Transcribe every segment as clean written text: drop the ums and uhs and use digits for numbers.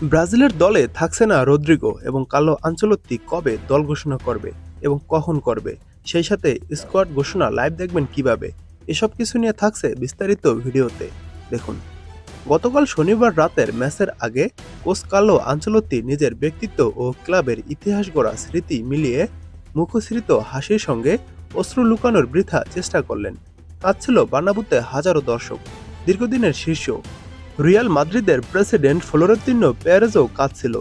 ব্রাজিলের দলে থাকছে না রদ্রিগো এবং কার্লো আনচেলত্তি কবে দল ঘোষণা করবে এবং কখন করবে, সেই সাথে স্কোয়াড ঘোষণা লাইভ দেখবেন কিভাবে, এসব কিছু নিয়ে থাকছে বিস্তারিত ভিডিওতে। দেখুন, গতকাল শনিবার রাতের ম্যাচের আগে কোচ কার্লো আনচেলত্তি নিজের ব্যক্তিত্ব ও ক্লাবের ইতিহাস গড়া স্মৃতি মিলিয়ে মুখশ্রিত হাসির সঙ্গে অশ্রু লুকানোর বৃথা চেষ্টা করলেন। কাঁদছিল বার্নাব্যুতে হাজারো দর্শক। দীর্ঘদিনের শীর্ষ রিয়াল মাদ্রিদের প্রেসিডেন্ট ফ্লোরেন্তিনো পেরেজও কাঁদছিল।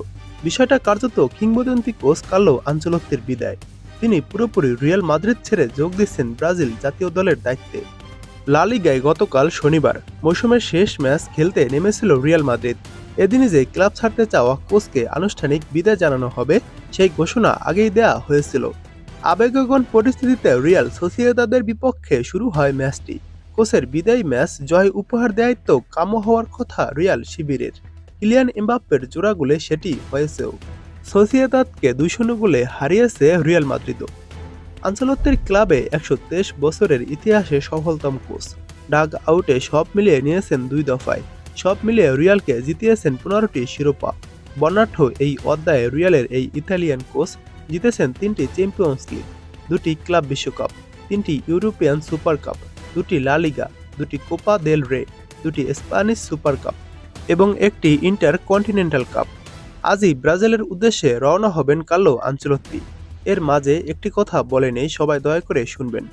বিষয়টা কার্যত কিংবদন্তি কোচ কার্লো আনচেলত্তির বিদায়। তিনি পুরোপুরি রিয়াল মাদ্রিদ ছেড়ে যোগ দিচ্ছেন ব্রাজিল জাতীয় দলের দায়িত্বে। লা লিগায় গতকাল শনিবার মৌসুমের শেষ ম্যাচ খেলতে নেমেছিল রিয়াল মাদ্রিদ। এদিনই যে ক্লাব ছাড়তে চাওয়া কোচকে আনুষ্ঠানিক বিদায় জানানো হবে, সেই ঘোষণা আগেই দেয়া হয়েছিল। আবেগঘন পরিস্থিতিতে রিয়াল সোসিয়েদাদের বিপক্ষে শুরু হয় ম্যাচটি। কোচের বিদায়ী ম্যাচ জয় উপহার দেওয়াই তো কাম্য হওয়ার কথা রিয়াল শিবিরের। কিলিয়ান এমবাপ্পের জোড়া গোলে সেটি হয়েছেও। সোসিয়েদাদকে 2-0 গোলে হারিয়েছে রিয়াল মাদ্রিদও। আনচেলত্তির ক্লাবে 123 বছরের ইতিহাসে সফলতম কোচ। ডাগ আউটে সব মিলিয়ে নিয়েছেন 2 দফায়। সব মিলিয়ে রিয়ালকে জিতিয়েছেন 15টি শিরোপা। বর্ণাঢ্য এই অধ্যায়ে রিয়ালের এই ইতালিয়ান কোচ জিতেছেন 3টি চ্যাম্পিয়ন্স লিগ, 2টি ক্লাব বিশ্বকাপ, 3টি ইউরোপিয়ান সুপার কাপ, 2টি লা লিগা, 2টি কোপা দেল রে, 2টি স্প্যানিশ সুপার কাপ এবং 1টি ইন্টার কন্টিনেন্টাল কাপ। আজই ব্রাজিলের উদ্দেশ্যে রওনা হবেন কার্লো আনচেলত্তি। এর মাঝে একটি কথা বলে নেই, সবাই দয়া করে শুনবেন।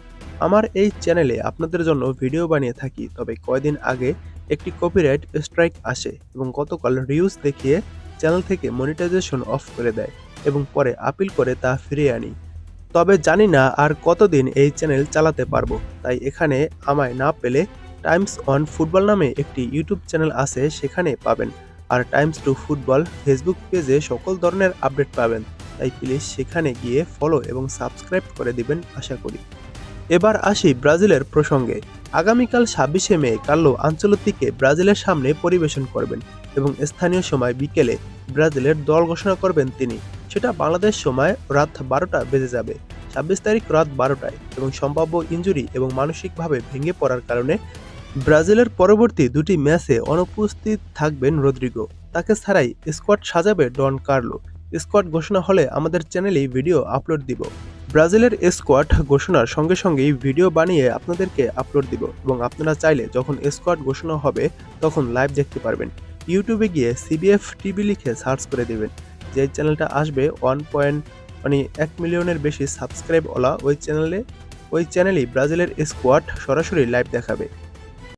আমার এই চ্যানেলে আপনাদের জন্য ভিডিও বানিয়ে থাকি, তবে কয়েকদিন আগে একটি কপিরাইট স্ট্রাইক আসে এবং গতকাল রিউজ দেখিয়ে চ্যানেল থেকে মনিটাইজেশন অফ করে দেয় এবং পরে আপিল করে তা ফিরিয়ে আনি। তবে জানি না আর কতদিন এই চ্যানেল চালাতে পারবো, তাই এখানে আমায় না পেলে টাইমস অন ফুটবল নামে একটি ইউটিউব চ্যানেল আছে, সেখানে পাবেন। আর টাইমস টু ফুটবল ফেসবুক পেজে সকল ধরনের আপডেট পাবেন, তাই প্লিজ সেখানে গিয়ে ফলো এবং সাবস্ক্রাইব করে দিবেন আশা করি। এবার আসি ব্রাজিলের প্রসঙ্গে। আগামীকাল 26শে মে কার্লো আনচেলত্তিকে ব্রাজিলের সামনে পরিবেশন করবেন এবং স্থানীয় সময় বিকেলে ব্রাজিলের দল ঘোষণা করবেন তিনি। সেটা বাংলাদেশ সময় রাত 12টা বেজে যাবে, 26 তারিখ রাত 12টায়। এবং সম্ভাব্য ইনজুরি এবং মানসিকভাবে ভেঙে পড়ার কারণে ব্রাজিলের পরবর্তী 2টি ম্যাচে অনুপস্থিত থাকবেন রদ্রিগো। তাকে ছাড়াই স্কোয়াড সাজাবে ডন কার্লো। স্কোয়াড ঘোষণা হলে আমাদের চ্যানেলেই ভিডিও আপলোড দিব। ব্রাজিলের স্কোয়াড ঘোষণার সঙ্গে সঙ্গেই ভিডিও বানিয়ে আপনাদেরকে আপলোড দিব এবং আপনারা চাইলে যখন স্কোয়াড ঘোষণা হবে তখন লাইভ দেখতে পারবেন। ইউটিউবে গিয়ে সিবিএফ টিভি লিখে সার্চ করে দেবেন। যে চ্যানেলটা আসবে 1 মিলিয়নের বেশি সাবস্ক্রাইবওয়ালা ওই চ্যানেলেই ব্রাজিলের স্কোয়াড সরাসরি লাইভ দেখাবে।